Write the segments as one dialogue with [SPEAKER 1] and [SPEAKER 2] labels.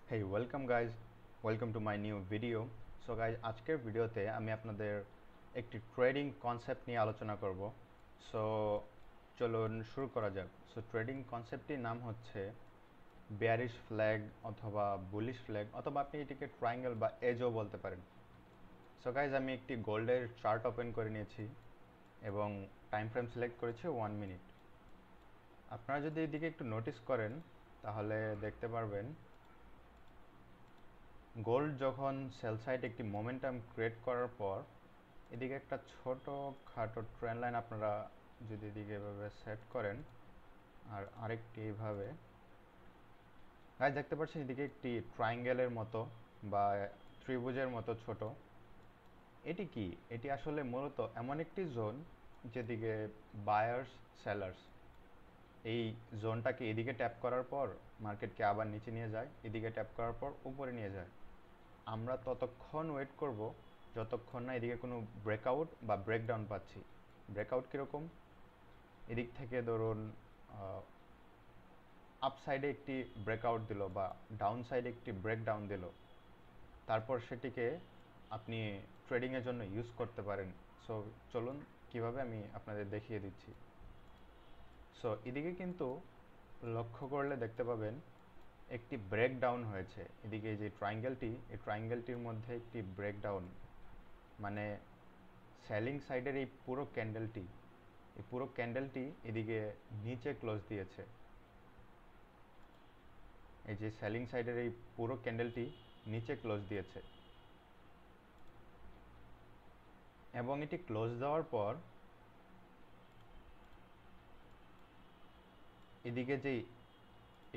[SPEAKER 1] Hey, welcome guys. Welcome to my new video. So guys, আজকের ভিডিওতে আমি আপনাদের একটি ট্রেডিং কনসেপ্ট নিয়ে আলোচনা করব। সো চলুন শুরু করা যাক। সো ট্রেডিং কনসেপ্টটির নাম হচ্ছে বেয়ারিশ ফ্ল্যাগ অথবা বুলিশ ফ্ল্যাগ অথবা আপনি এটিকে ট্রায়াঙ্গেল বা এজও বলতে পারেন। সো গাইজ আমি একটি গোল্ডের চার্ট ওপেন করে নিয়েছি এবং টাইম ফ্রেম সিলেক্ট করেছি 1 মিনিট। আপনারা যদি এদিকে একটু নোটিস করেন তাহলে দেখতে পারবেন গোল্ড যখন সেল সাইড একটি মোমেন্টাম ক্রিয়েট করার পর এদিকে একটা ছোট খাটো ট্রেন্ড লাইন আপনারা যদি এদিকে এভাবে সেট করেন আর আরেকটি এইভাবে গাইজ দেখতে পাচ্ছেন এদিকে একটি ট্রায়াঙ্গেলের মতো বা ত্রিভুজের মতো ছোট। এটি কি? এটি আসলে মূলত এমন একটি জোন যেদিকে বায়ার্স সেলার্স এই জোনটাকে এদিকে ট্যাপ করার পর মার্কেটকে আবার নিচে নিয়ে যায়, এদিকে ট্যাপ করার পর উপরে নিয়ে যায়। আমরা ততক্ষণ ওয়েট করব যতক্ষণ না এদিকে কোনো ব্রেকআউট বা ব্রেকডাউন পাচ্ছি। ব্রেকআউট কীরকম? এদিক থেকে ধরুন আপ সাইডে একটি ব্রেকআউট দিল বা ডাউন সাইডে একটি ব্রেকডাউন দিল, তারপর সেটিকে আপনি ট্রেডিংয়ের জন্য ইউজ করতে পারেন। সো চলুন কিভাবে আমি আপনাদের দেখিয়ে দিচ্ছি। সো এদিকে কিন্তু লক্ষ্য করলে দেখতে পাবেন একটি ব্রেকডাউন হয়েছে। এদিকে যে ট্রায়াঙ্গেলটি, এই ট্রায়াঙ্গেলটির মধ্যে একটি ব্রেকডাউন, মানে সেলিং সাইডের এই পুরো ক্যান্ডেলটি এদিকে নিচে ক্লোজ দিয়েছে। এই যে সেলিং সাইডের এই পুরো ক্যান্ডেলটি নিচে ক্লোজ দিয়েছে এবং এটি ক্লোজ দেওয়ার পর এদিকে যে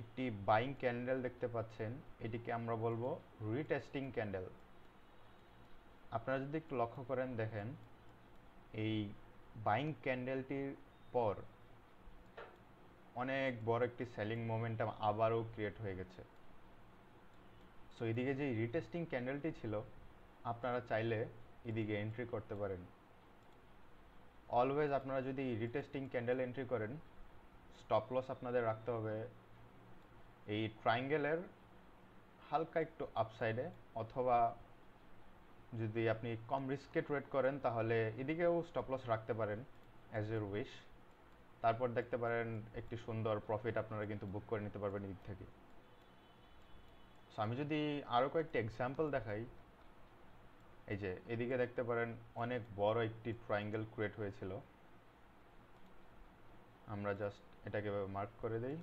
[SPEAKER 1] একটি বাইং ক্যান্ডেল দেখতে পাচ্ছেন, এটিকে আমরা বলবো রিটেস্টিং ক্যান্ডেল। আপনারা যদি একটু লক্ষ্য করেন দেখেন এই বাইং ক্যান্ডেলটির পর অনেক বড় একটি সেলিং মোমেন্টাম আবারও ক্রিয়েট হয়ে গেছে। সো এদিকে যে রিটেস্টিং ক্যান্ডেলটি ছিল আপনারা চাইলে এদিকে এন্ট্রি করতে পারেন। অলওয়েজ আপনারা যদি রিটেস্টিং ক্যান্ডেল এন্ট্রি করেন স্টপ লস আপনাদের রাখতে হবে এই ট্রায়াঙ্গেলের হালকা একটু আপসাইডে, অথবা যদি আপনি কম রিস্কে ট্রেড করেন তাহলে এদিকেও স্টপ লস রাখতে পারেন অ্যাজ ইউর উইশ। তারপর দেখতে পারেন একটি সুন্দর প্রফিট আপনারা কিন্তু বুক করে নিতে পারবেন এদিক থেকে। সো আমি যদি আরও কয়েকটি এক্সাম্পল দেখাই, এই যে এদিকে দেখতে পারেন অনেক বড় একটি ট্রায়াঙ্গেল ক্রিয়েট হয়েছিল। আমরা জাস্ট এটাকে মার্ক করে দেই।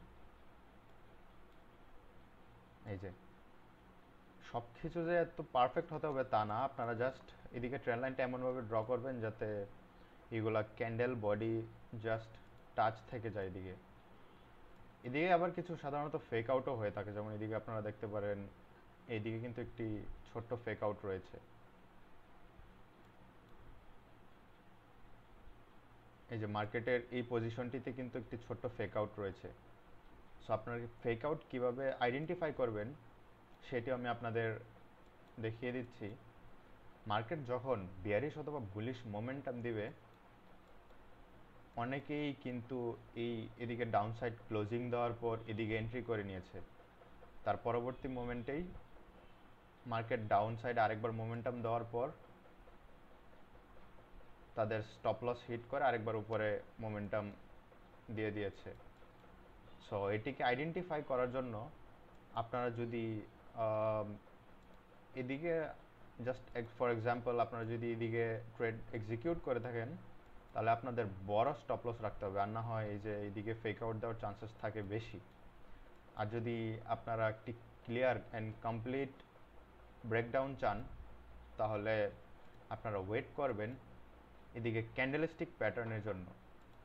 [SPEAKER 1] এই যে সব কিছু যে এত পারফেক্ট হতে হবে তা না, আপনারা জাস্ট এদিকে ট্রেন লাইনটা এমনভাবে ড্র করবেন যাতে এগুলা ক্যান্ডেল বডি জাস্ট টাচ থেকে যায় এদিকে। এদিকে আবার কিছু সাধারণত ফেক আউটও হয়ে থাকে, যেমন এদিকে আপনারা দেখতে পারেন এইদিকে কিন্তু একটি ছোট্ট ফেক আউট রয়েছে। এই যে মার্কেটের এই পজিশনটিতে কিন্তু একটি ছোট্ট ফেক আউট রয়েছে। সো আপনারা ফেক আউট কীভাবে আইডেন্টিফাই করবেন সেটি আমি আপনাদের দেখিয়ে দিচ্ছি। মার্কেট যখন বিয়ারিশ অথবা বুলিশ মোমেন্টাম দিবে অনেকেই কিন্তু এদিকে ডাউন সাইড ক্লোজিং দেওয়ার পর এদিকে এন্ট্রি করে নিয়েছে। তার পরবর্তী মোমেন্টেই মার্কেট ডাউন সাইড আরেকবার মোমেন্টাম দেওয়ার পর তাদের স্টপ লস হিট করে আরেকবার উপরে মোমেন্টাম দিয়ে দিয়েছে। সো এটিকে আইডেন্টিফাই করার জন্য আপনারা যদি এদিকে জাস্ট ফর এক্সাম্পল আপনারা যদি এদিকে ট্রেড এক্সিকিউট করে থাকেন তাহলে আপনাদের বড় স্টপ লস রাখতে হবে, আর না হয় এই যে এইদিকে ফেক আউট দেওয়ার চান্সেস থাকে বেশি। আর যদি আপনারা একটি ক্লিয়ার অ্যান্ড কমপ্লিট ব্রেকডাউন চান তাহলে আপনারা ওয়েট করবেন এদিকে ক্যান্ডেলস্টিক প্যাটার্নের জন্য।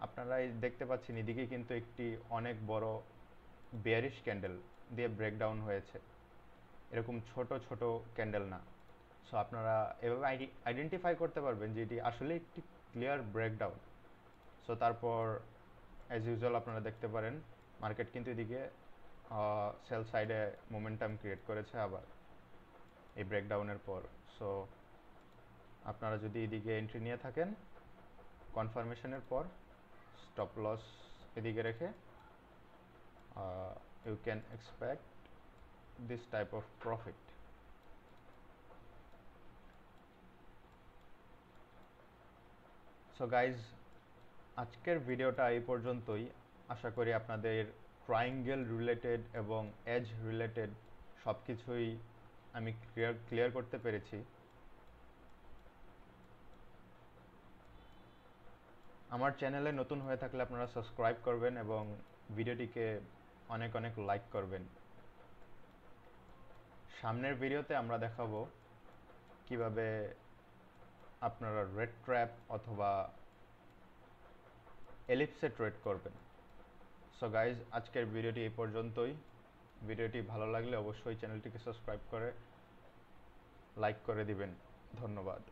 [SPEAKER 1] আপনারা দেখতে পাচ্ছেন এদিকে কিন্তু একটি অনেক বড় বেয়ারিশ ক্যান্ডেল দিয়ে ব্রেকডাউন হয়েছে, এরকম ছোট ছোট ক্যান্ডেল না। সো আপনারা এভাবে আইডেন্টিফাই করতে পারবেন যে এটি আসলে একটি ক্লিয়ার ব্রেকডাউন। সো তারপর অ্যাজ ইউজুয়াল আপনারা দেখতে পারেন মার্কেট কিন্তু এদিকে সেল সাইডে মোমেন্টাম ক্রিয়েট করেছে আবার এই ব্রেকডাউনের পর। সো আপনারা যদি এদিকে এন্ট্রি নিয়ে থাকেন কনফার্মেশনের পর স্টপ লস এদিকে রেখে you can expect this type of profit. So guys, আজকের ভিডিওটা এই পর্যন্তই। আশা করি আপনাদের ট্রায়াঙ্গেল রিলেটেড এবং এজ রিলেটেড সব কিছুই আমি ক্লিয়ার করতে পেরেছি। আমার চ্যানেলে নতুন হয়ে থাকলে আপনারা সাবস্ক্রাইব করবেন এবং ভিডিওটিকে অনেক অনেক লাইক করবেন। সামনের ভিডিওতে আমরা দেখাবো কিভাবে আপনারা রেড ট্র্যাপ অথবা এলিপসে ট্রেড করবেন। সো গাইজ, আজকের ভিডিওটি এই পর্যন্তই। ভিডিওটি ভালো লাগলে অবশ্যই চ্যানেলটিকে সাবস্ক্রাইব করে লাইক করে দিবেন। ধন্যবাদ।